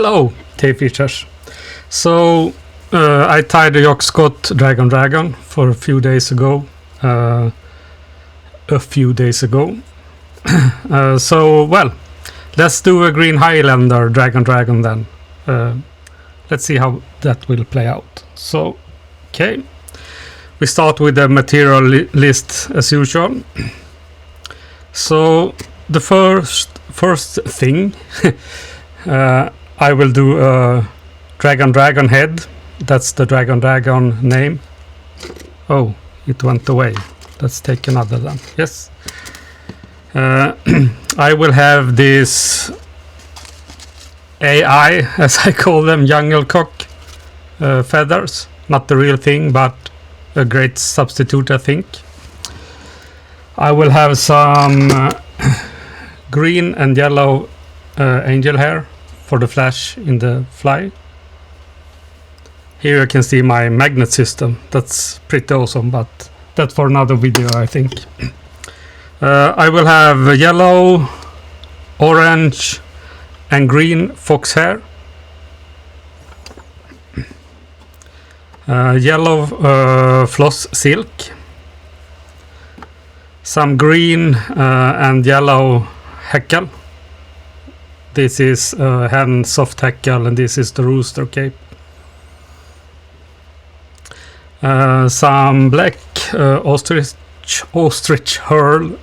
Hello, Tfishers. So I tied the Scott Dragon Dragon for a few days ago. So well, let's do a Green Highlander Dragon Dragon then. Let's see how that will play out. So, okay, we start with the material list as usual. So the first thing, I will do a Dragon head. That's the Dragon name. Oh, it went away. Let's take another then. Yes. I will have this AI, as I call them, jungle cock feathers. Not the real thing, but a great substitute, I think. I will have some green and yellow angel hair for the flash in the fly. Here you can see my magnet system. That's pretty awesome, but that's for another video, I think. I will have yellow, orange and green fox hair. Yellow floss silk. Some green and yellow heckle. This is hen soft heckle and this is the rooster cape. Some black ostrich hurl.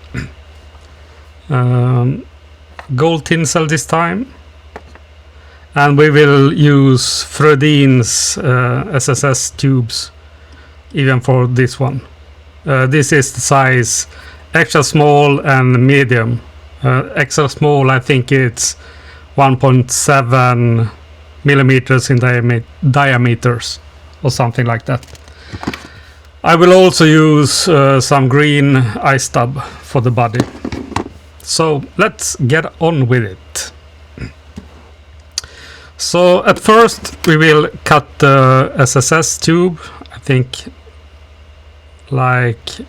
Gold tinsel this time. And we will use Fredin's SSS tubes even for this one. This is the size extra small and medium. Extra small, I think it's 1.7 millimeters in diameters or something like that. I will also use some green ice tub for the body. So let's get on with it. So at first we will cut the SSS tube, I think like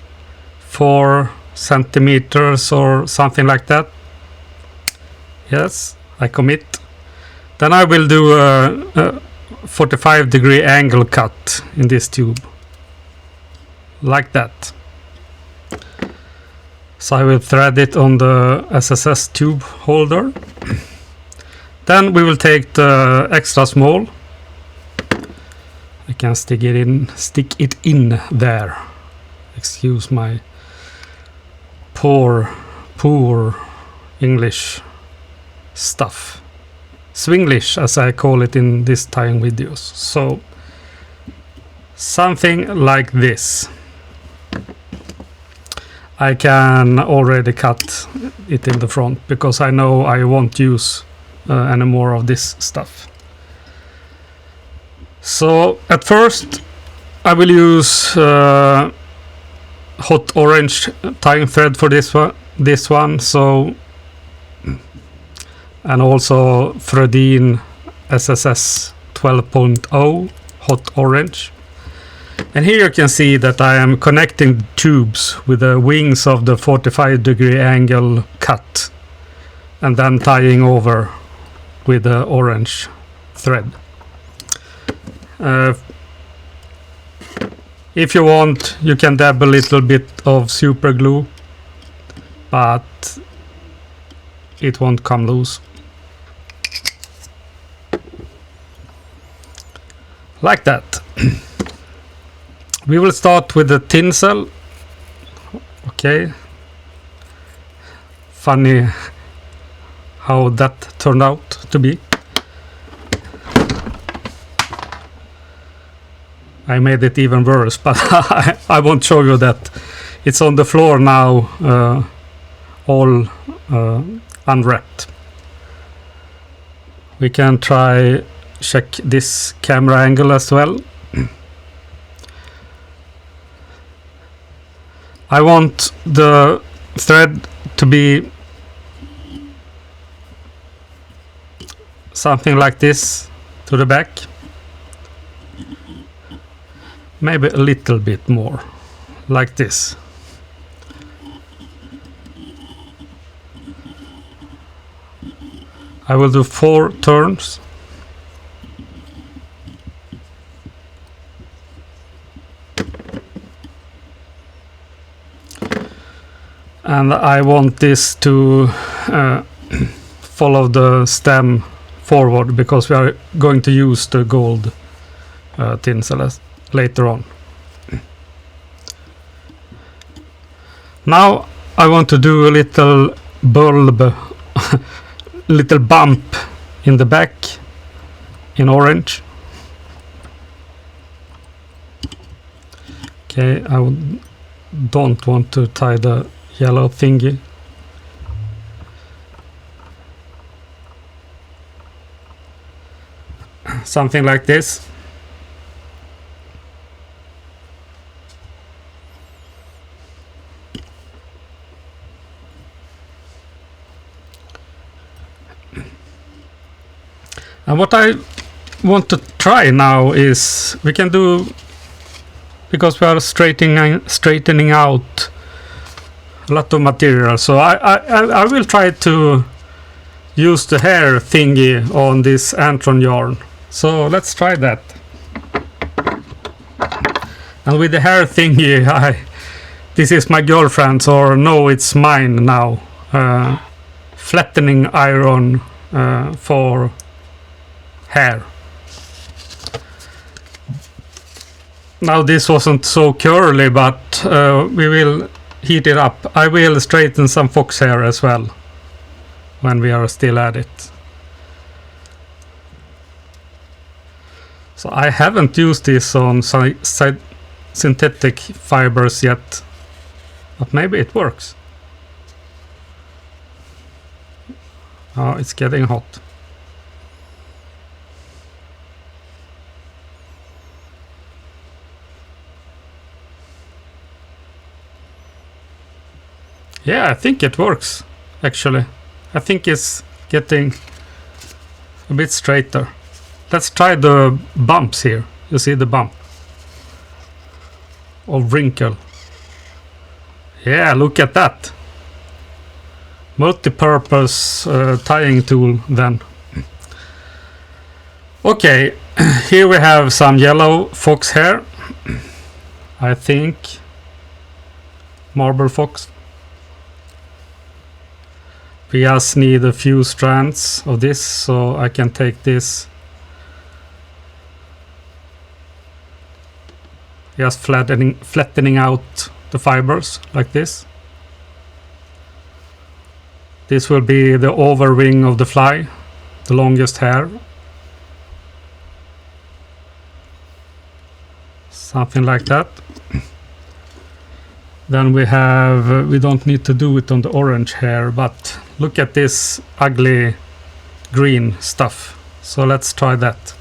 4 centimeters or something like that. Yes, I commit. Then I will do a 45-degree angle cut in this tube. Like that. So I will thread it on the SSS tube holder. Then we will take the extra small. I can stick it in there. Excuse my poor English stuff. Swinglish, as I call it in these tying videos. So something like this. I can already cut it in the front because I know I won't use any more of this stuff. So at first I will use hot orange tying thread for this one. So, and also Fredin SSS 12.0 hot orange. And here you can see that I am connecting the tubes with the wings of the 45-degree angle cut and then tying over with the orange thread. If you want, you can dab a little bit of super glue, but it won't come loose. Like that. We will start with the tinsel. Okay. Funny how that turned out to be. I made it even worse, but I won't show you that. It's on the floor now, all unwrapped. We can check this camera angle as well. I want the thread to be something like this to the back. Maybe a little bit more, like this. I will do 4 turns And I want this to follow the stem forward because we are going to use the gold tinsel later on. Now I want to do a little bulb, little bump in the back in orange. Okay, I don't want to tie the yellow thingy. Something like this. And what I want to try now is we can do, because we are straightening out a lot of material, so I will try to use the hair thingy on this Antron yarn. So let's try that. And with the hair thingy, this is my girlfriend's, or no, it's mine now. Flattening iron for hair. Now this wasn't so curly, but we will heat it up. I will straighten some fox hair as well when we are still at it. So I haven't used this on synthetic fibers yet, but maybe it works. Oh, it's getting hot. Yeah, I think it works, actually. I think it's getting a bit straighter. Let's try the bumps here. You see the bump? Or wrinkle. Yeah, look at that. Multi-purpose tying tool then. Okay, here we have some yellow fox hair. I think. Marble fox. We just need a few strands of this, so I can take this, just flattening out the fibers like this. This will be the overwing of the fly, the longest hair. Something like that. Then we have, we don't need to do it on the orange hair, but look at this ugly green stuff. So let's try that.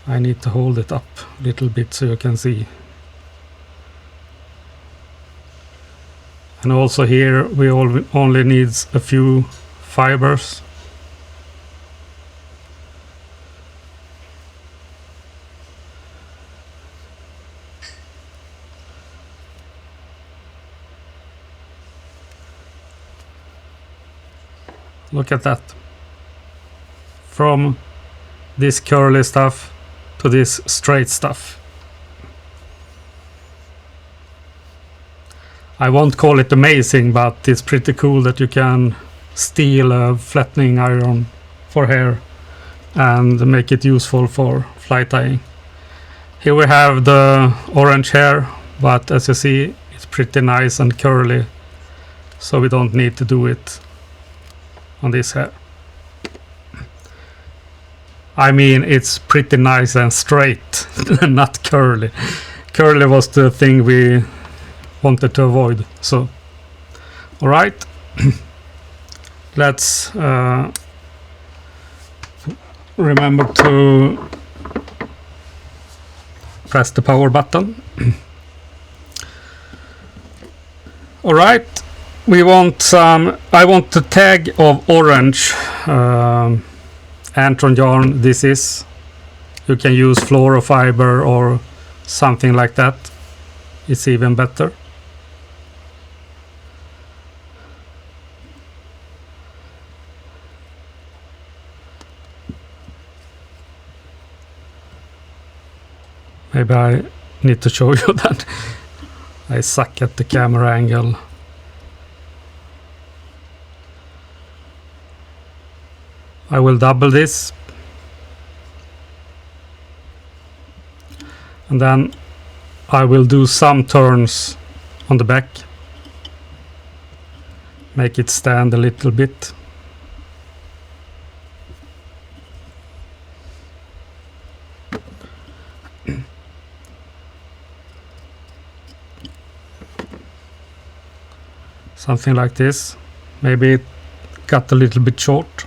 I need to hold it up a little bit so you can see. And also here we only need a few fibers. Look at that. From this curly stuff to this straight stuff. I won't call it amazing, but it's pretty cool that you can steal a flattening iron for hair and make it useful for fly tying. Here we have the orange hair, but as you see, it's pretty nice and curly, so we don't need to do it on this hair. I mean, it's pretty nice and straight, not curly. Curly was the thing we wanted to avoid. So, all right, let's remember to press the power button. All right. We want some, I want the tag of orange Antron yarn. This is, you can use fluorofiber or something like that. It's even better. Maybe I need to show you that. I suck at the camera angle. I will double this. And then I will do some turns on the back. Make it stand a little bit. Something like this. Maybe it got a little bit short.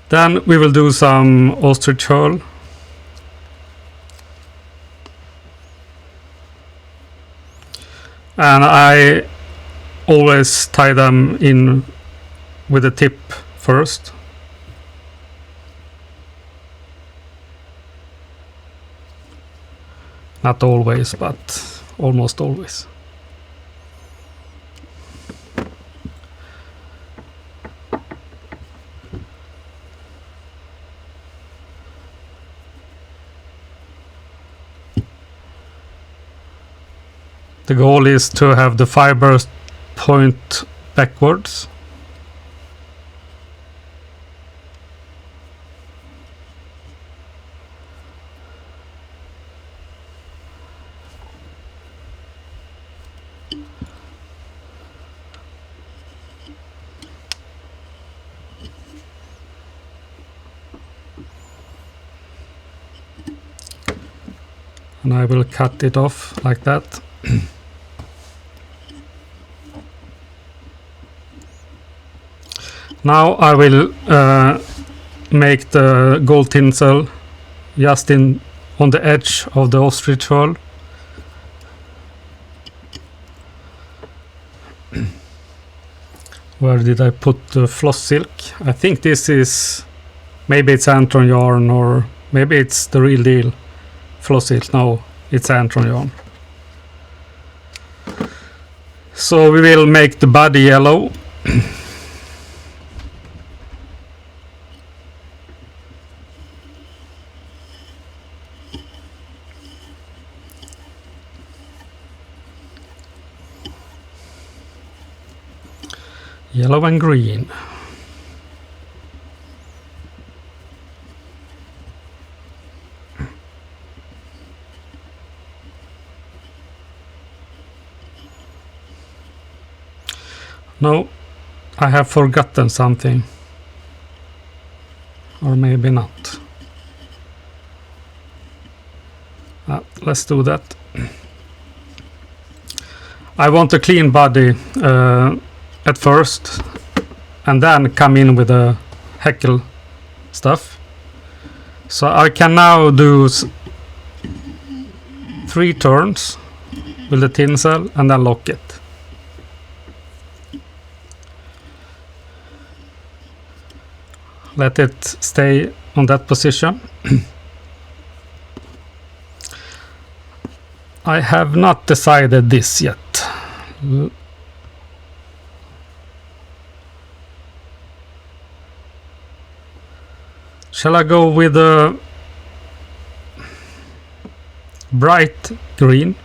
Then we will do some ostrich curl. And I always tie them in with the tip first. Not always, but almost always. The goal is to have the fibers point backwards. And I will cut it off like that. Now I will make the gold tinsel just on the edge of the ostrich curl. Where did I put the floss silk? I think this is, maybe it's Antron yarn, or maybe it's the real deal floss silk. No, it's Antron yarn. So we will make the body yellow. Yellow and green. No, I have forgotten something. Or maybe not. Let's do that. I want a clean body at first, and then come in with the heckle stuff. So I can now do 3 turns with the tinsel and then lock it. Let it stay on that position. I have not decided this yet. Shall I go with a bright green?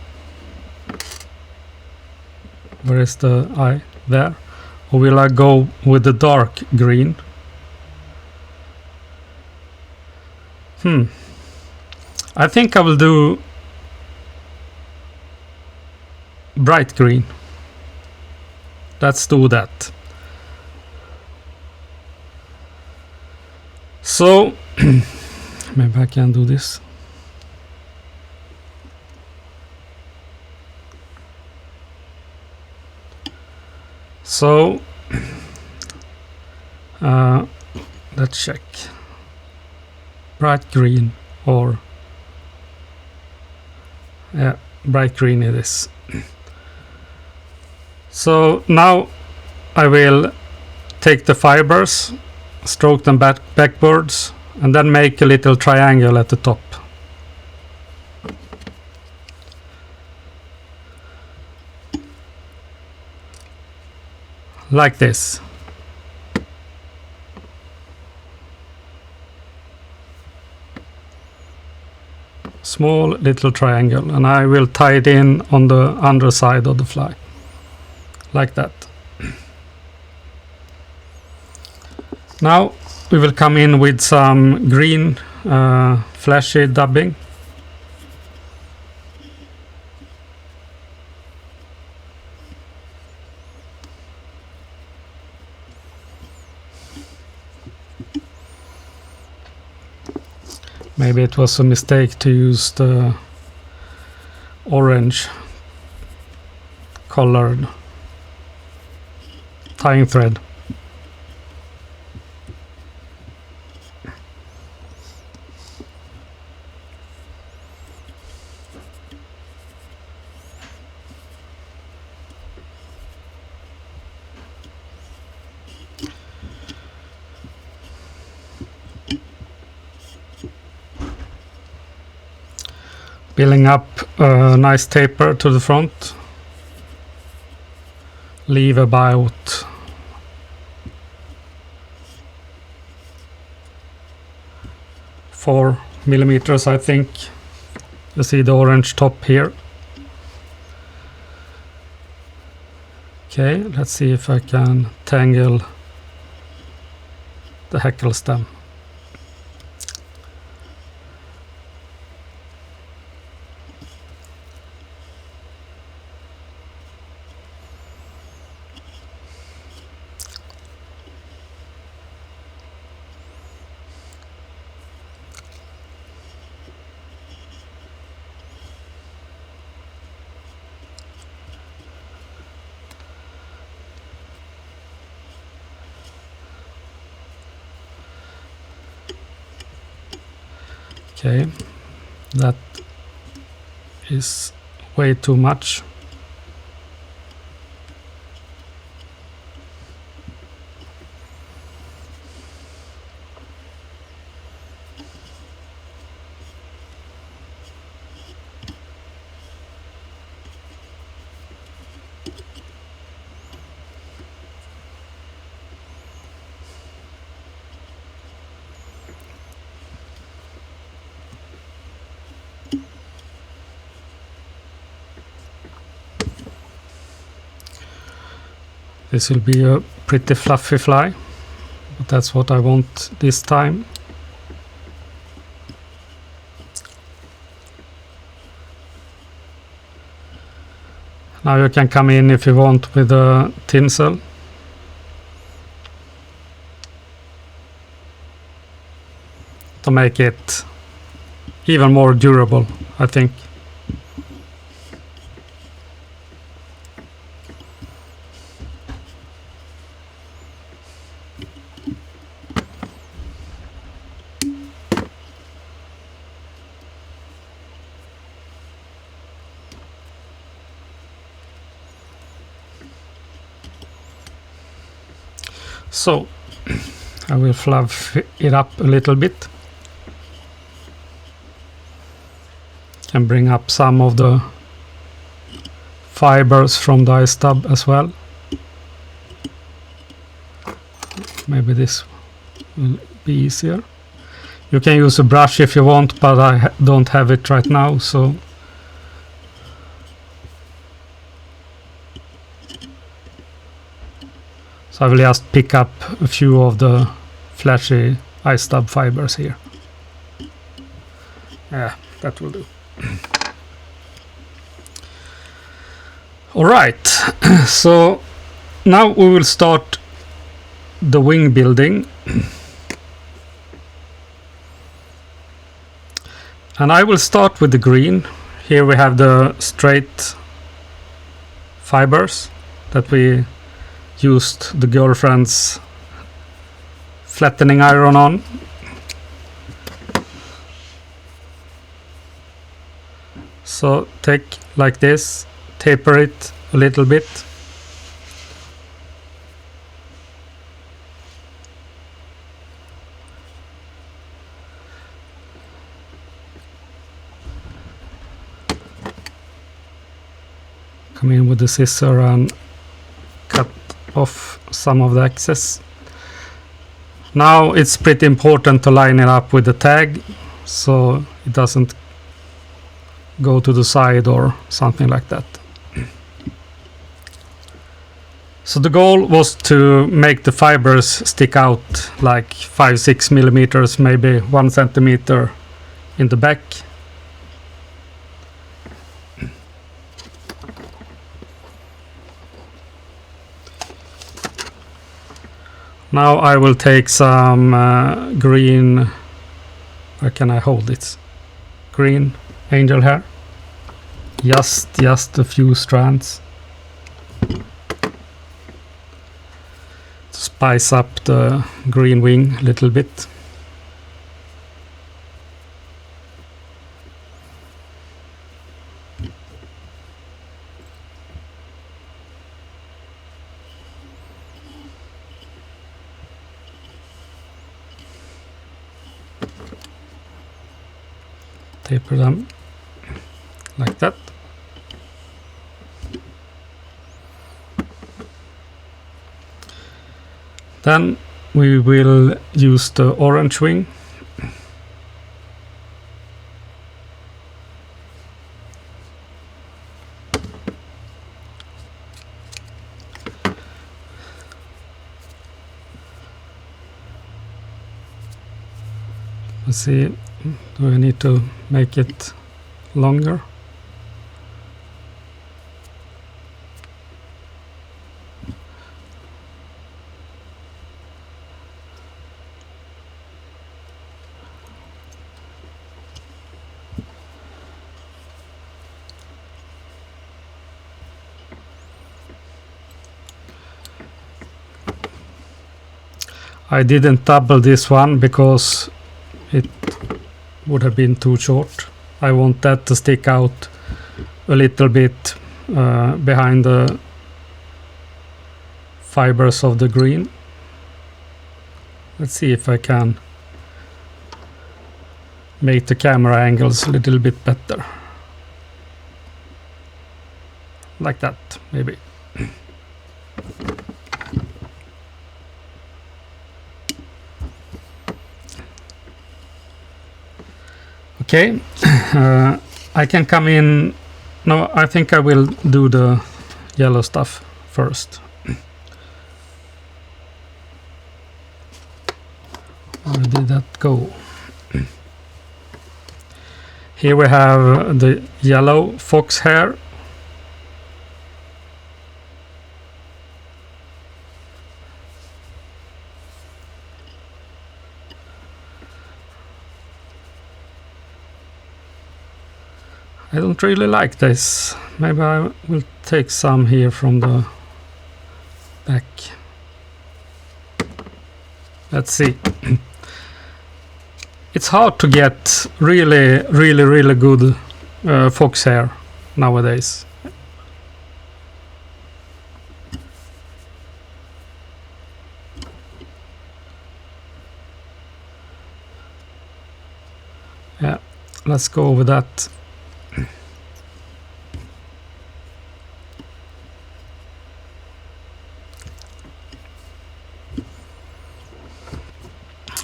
Where is the eye? There. Or will I go with the dark green? I think I will do bright green. Let's do that. So maybe I can do this. So let's check. Bright green, or yeah, bright green it is. So now I will take the fibers, stroke them backwards, and then make a little triangle at the top. Like this. Small little triangle, and I will tie it in on the underside of the fly, like that. Now we will come in with some green flashy dubbing. Maybe it was a mistake to use the orange colored tying thread. Building up a nice taper to the front. Leave about 4 millimeters, I think. You see the orange top here. Okay, let's see if I can tangle the hackle stem. Okay, that is way too much. This will be a pretty fluffy fly, but that's what I want this time. Now you can come in if you want with a tinsel. To make it even more durable, I think. So I will fluff it up a little bit and bring up some of the fibers from the eye stub as well. Maybe this will be easier. You can use a brush if you want, but I don't have it right now, so I will just pick up a few of the flashy eye stub fibers here. Yeah, that will do. Alright, so now we will start the wing building. And I will start with the green. Here we have the straight fibers that we used the girlfriend's flattening iron on. So take like this, taper it a little bit. Come in with the scissor and cut off some of the excess. Now it's pretty important to line it up with the tag so it doesn't go to the side or something like that. So the goal was to make the fibers stick out like 5-6 millimeters, maybe 1 centimeter in the back. Now I will take some green, where can I hold it? Green angel hair. Just a few strands. Spice up the green wing a little bit. Taper them like that. Then we will use the orange wing. Let's see, do I need to make it longer? I didn't double this one because it would have been too short. I want that to stick out a little bit behind the fibers of the green. Let's see if I can make the camera angles a little bit better. Like that, maybe. Okay, I can come in. No, I think I will do the yellow stuff first. Where did that go? Here we have the yellow fox hair. I don't really like this. Maybe I will take some here from the back. Let's see. It's hard to get really good fox hair nowadays. Yeah, let's go over that.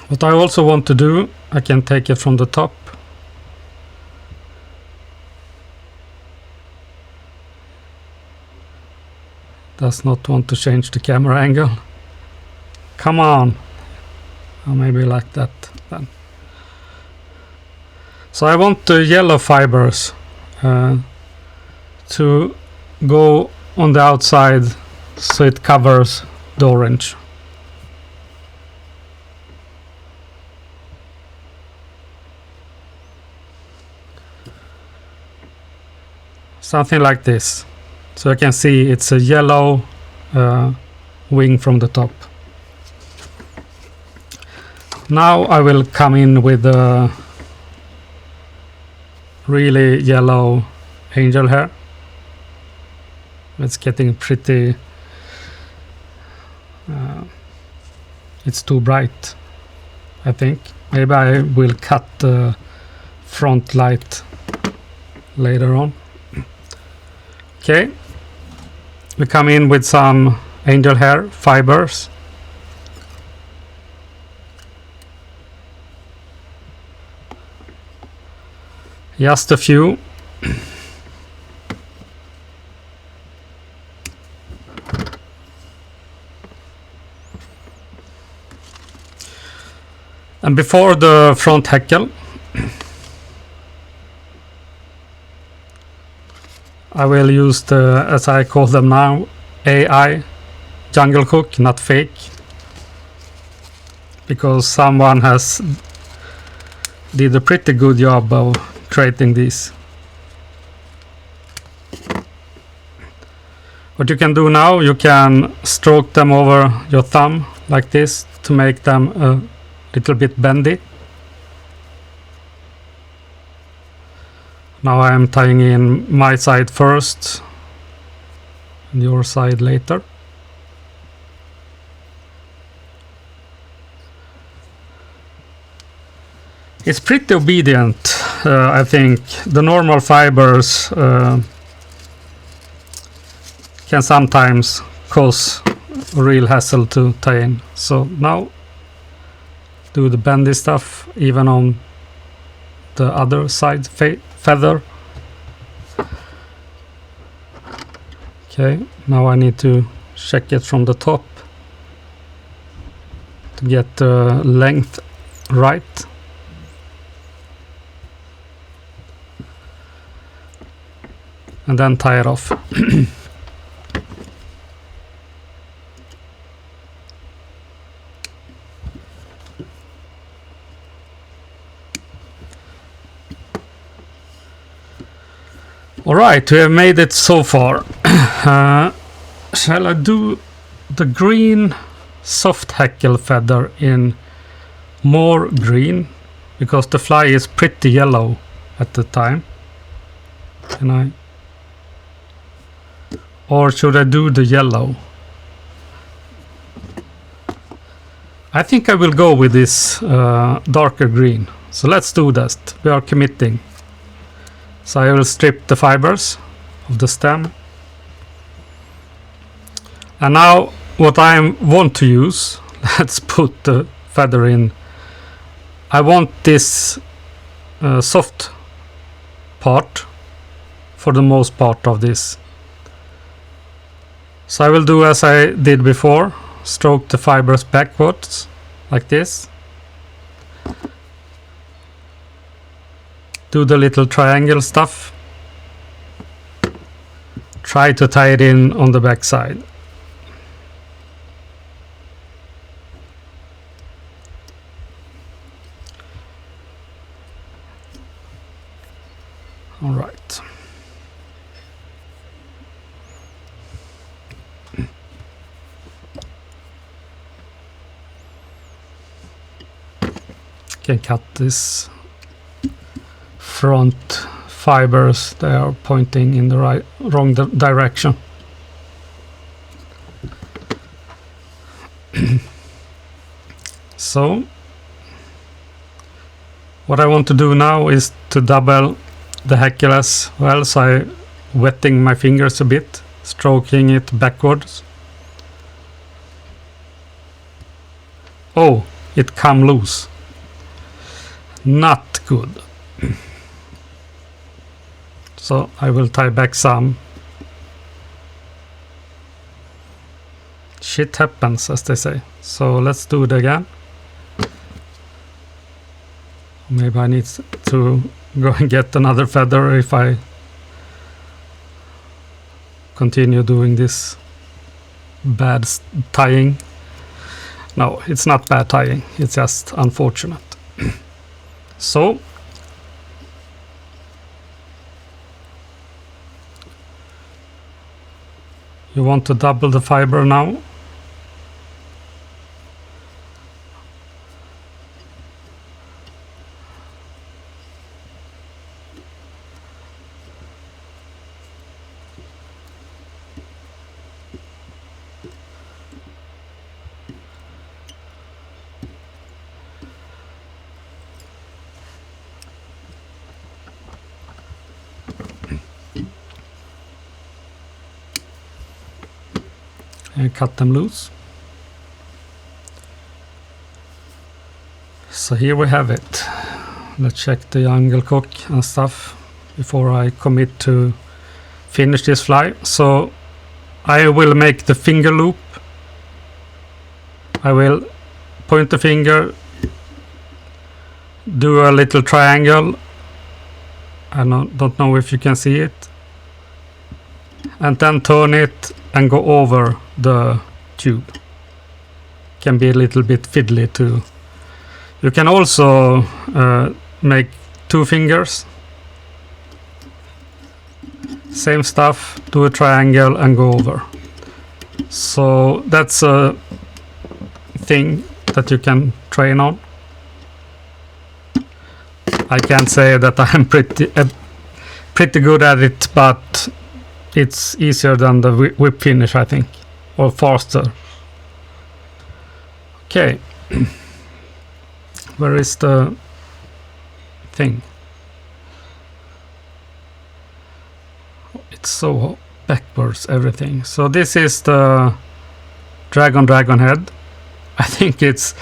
What I also want to do, I can take it from the top. Does not want to change the camera angle. Come on. Or maybe like that then. So I want the yellow fibers to go on the outside so it covers the orange. Something like this. So I can see it's a yellow wing from the top. Now I will come in with a really yellow angel hair. It's getting pretty... it's too bright, I think. Maybe I will cut the front light later on. Okay, we come in with some angel hair fibers. Just a few. And before the front heckle, I will use the, as I call them now, AI jungle cook, not fake, because someone has did a pretty good job of creating these. What you can do now, you can stroke them over your thumb like this to make them a little bit bendy. Now I am tying in my side first and your side later. It's pretty obedient, I think. The normal fibers can sometimes cause a real hassle to tie in. So now do the bendy stuff even on the other side feather. Okay, now I need to check it from the top to get the length right. And then tie it off. Alright, we have made it so far. Shall I do the green soft hackle feather in more green? Because the fly is pretty yellow at the time. Can I? Or should I do the yellow? I think I will go with this darker green. So let's do that. We are committing. So I will strip the fibers of the stem. And now what I want to use, let's put the feather in. I want this soft part for the most part of this. So I will do as I did before, stroke the fibers backwards like this. Do the little triangle stuff. Try to tie it in on the back side. All right. Can cut this front fibers, they are pointing in the wrong direction. So what I want to do now is to double the hackle as well, so I'm wetting my fingers a bit, stroking it backwards. Oh, it come loose. Not good. So I will tie back some. Shit happens, as they say. So let's do it again. Maybe I need to go and get another feather if I continue doing this bad tying. No, it's not bad tying, it's just unfortunate. So you want to double the fiber now. And cut them loose. So here we have it. Let's check the angle cook and stuff before I commit to finish this fly. So I will make the finger loop. I will point the finger do a little triangle. I don't know if you can see it. And then turn it and go over the tube. Can be a little bit fiddly too. You can also make 2 fingers. Same stuff, do a triangle and go over. So that's a thing that you can train on. I can't say that I'm pretty good at it, but it's easier than the whip finish, I think, or faster. Okay. Where is the thing? It's so backwards, everything. So this is the Dragon head. I think it's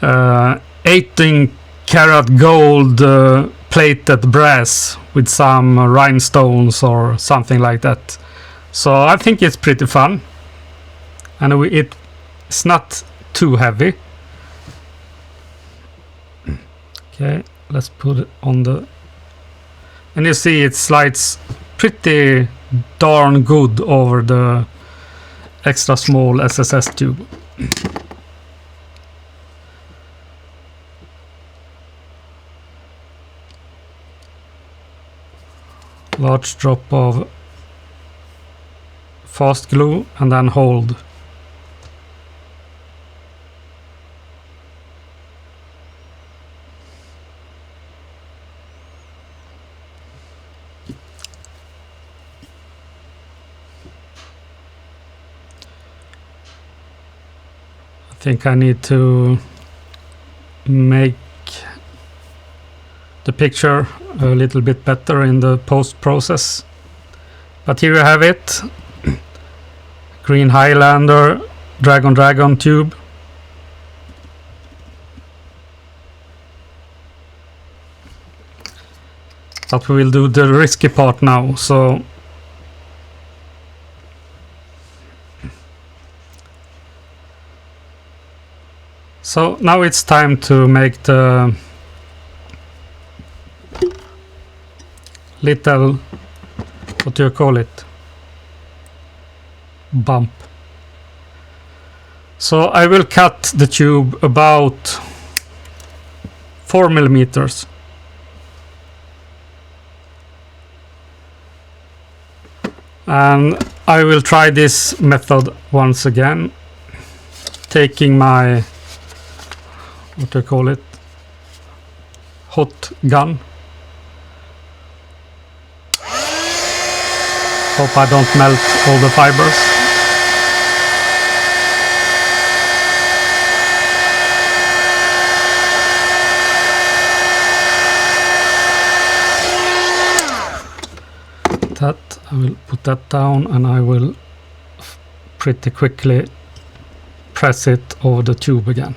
18 karat gold plated brass with some rhinestones or something like that. So I think it's pretty fun, and it's not too heavy. Okay, let's put it on the, and you see it slides pretty darn good over the extra small SSS tube. Large drop of fast glue and then hold. I think I need to make the picture a little bit better in the post process. But here you have it. Green Highlander Dragon tube. But we will do the risky part now. So now it's time to make the little, what do you call it, bump. So I will cut the tube about 4 millimeters. And I will try this method once again, taking my, what do you call it, hot gun. Hope I don't melt all the fibers. That, I will put that down, and I will pretty quickly press it over the tube again.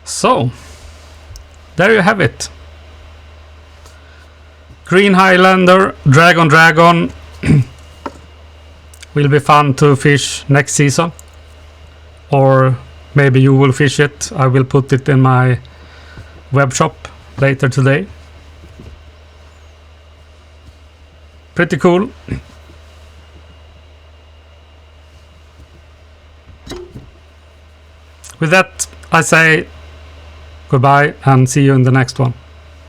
So, there you have it. Green Highlander Dragon will be fun to fish next season. Or maybe you will fish it. I will put it in my web shop later today. Pretty cool. With that, I say goodbye and see you in the next one.